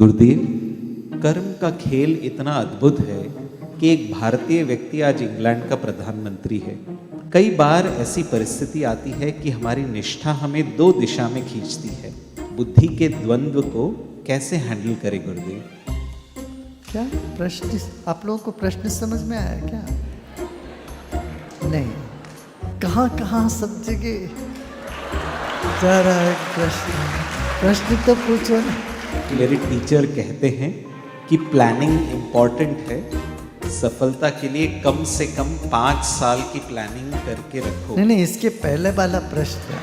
गुरुदेव, कर्म का खेल इतना अद्भुत है कि एक भारतीय व्यक्ति आज इंग्लैंड का प्रधानमंत्री है। कई बार ऐसी परिस्थिति आती है कि हमारी निष्ठा हमें दो दिशा में खींचती है। बुद्धि के द्वंद्व को कैसे हैंडल करें गुरुदेव? क्या प्रश्न, आप लोगों को प्रश्न समझ में आया क्या? नहीं, कहाँ कहाँ सब जगह जा रहा है प्रश्न तो पूछो ना। मेरे टीचर कहते हैं कि प्लानिंग इम्पॉर्टेंट है। सफलता के लिए कम से कम 5 साल की प्लानिंग करके रखो। नहीं, इसके पहले वाला प्रश्न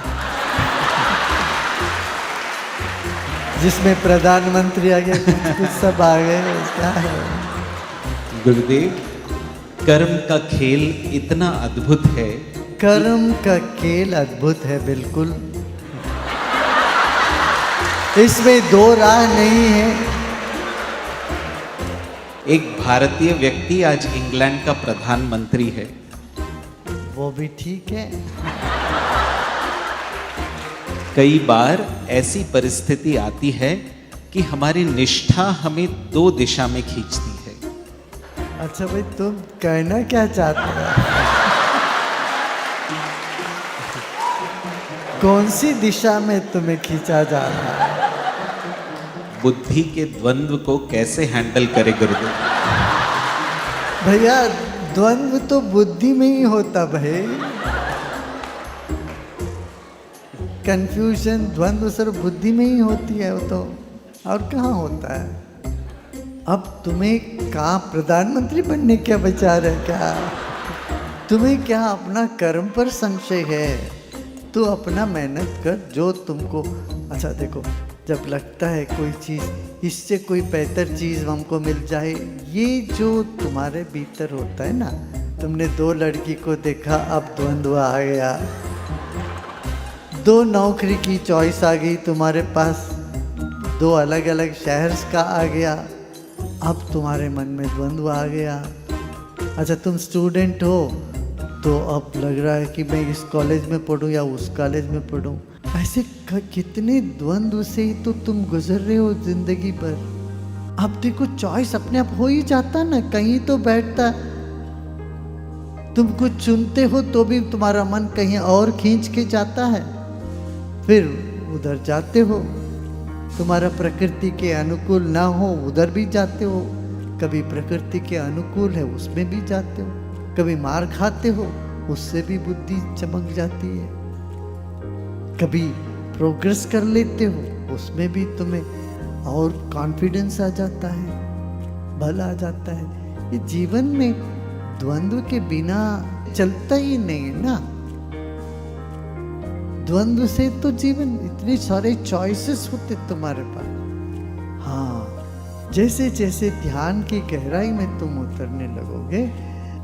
जिसमें प्रधानमंत्री आ गए, कुछ सब आ गए, क्या है? गुरुदेव, कर्म का खेल इतना अद्भुत है। कर्म का खेल अद्भुत है, बिल्कुल। इसमें दो राह नहीं है। एक भारतीय व्यक्ति आज इंग्लैंड का प्रधानमंत्री है। वो भी ठीक है। कई बार ऐसी परिस्थिति आती है कि हमारी निष्ठा हमें दो दिशा में खींचती है। अच्छा भाई, तुम कहना क्या चाहते हो? कौन सी दिशा में तुम्हें खींचा जा रहा है? बुद्धि के द्वंद्व को कैसे हैंडल करे गुरुदेव? भैया, द्वंद्व तो बुद्धि में ही होता भाई। कंफ्यूजन, द्वंद्व सिर्फ बुद्धि में ही होती है, वो तो और कहाँ होता है? अब तुम्हें कहाँ प्रधानमंत्री बनने क्या विचार है क्या? तुम्हें क्या अपना कर्म पर संशय है? तो अपना मेहनत कर जो तुमको अच्छा। देखो, जब लगता है कोई चीज़, इससे कोई बेहतर चीज़ हमको मिल जाए, ये जो तुम्हारे भीतर होता है ना। तुमने दो लड़की को देखा, अब द्वंद्व आ गया। दो नौकरी की चॉइस आ गई तुम्हारे पास, दो अलग अलग शहर्स का आ गया, अब तुम्हारे मन में द्वंद्व आ गया। अच्छा, तुम स्टूडेंट हो तो अब लग रहा है कि मैं इस कॉलेज में पढ़ूं या उस कॉलेज में पढ़ूं। ऐसे कितने द्वंद्व से ही तो तुम गुजर रहे हो जिंदगी भर। अब देखो, चॉइस अपने आप हो ही जाता ना, कहीं तो बैठता। तुम कुछ चुनते हो तो भी तुम्हारा मन कहीं और खींच के जाता है, फिर उधर जाते हो। तुम्हारा प्रकृति के अनुकूल ना हो, उधर भी जाते हो। कभी प्रकृति के अनुकूल है, उसमें भी जाते हो। कभी मार खाते हो, उससे भी बुद्धि चमक जाती है। कभी प्रोग्रेस कर लेते हो, उसमें भी तुम्हें और कॉन्फिडेंस आ जाता है, बल आ जाता है। ये जीवन में द्वंद्व के बिना चलता ही नहीं है ना। द्वंद्व से तो जीवन, इतने सारे चॉइसेस होते तुम्हारे पास। हाँ, जैसे जैसे ध्यान की गहराई में तुम उतरने लगोगे,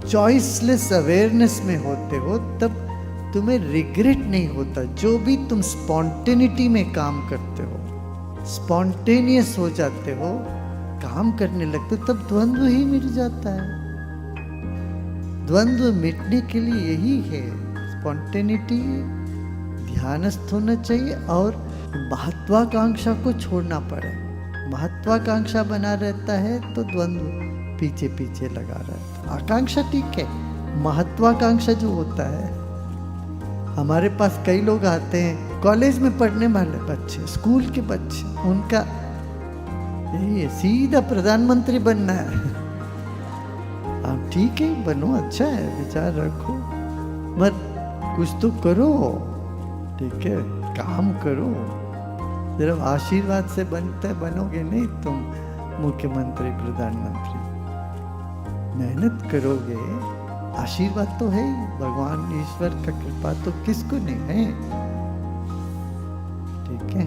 चॉइसलेस अवेयरनेस में होते हो, तब तुम्हें रिग्रेट नहीं होता। जो भी तुम स्पॉन्टेनिटी में काम करते हो, स्पॉन्टेनियस हो जाते हो, काम करने लगते हो, तब द्वंद्व ही मिट जाता है। द्वंद्व मिटने के लिए यही है स्पॉन्टेनिटी, ध्यानस्थ होना चाहिए और महत्वाकांक्षा को छोड़ना पड़े। महत्वाकांक्षा बना रहता है तो द्वंद्व पीछे पीछे लगा रहता है। आकांक्षा ठीक है, महत्वाकांक्षा जो होता है, हमारे पास कई लोग आते हैं, कॉलेज में पढ़ने वाले बच्चे, स्कूल के बच्चे, उनका यही है, सीधा प्रधानमंत्री बनना है। आप ठीक है, बनो, अच्छा है, विचार रखो, मत कुछ तो करो, ठीक है, काम करो। सिर्फ आशीर्वाद से बनता है, बनोगे नहीं तुम मुख्यमंत्री, प्रधानमंत्री। मेहनत करोगे, आशीर्वाद तो है ही, भगवान ईश्वर का कृपा तो किसको नहीं है, ठीक है।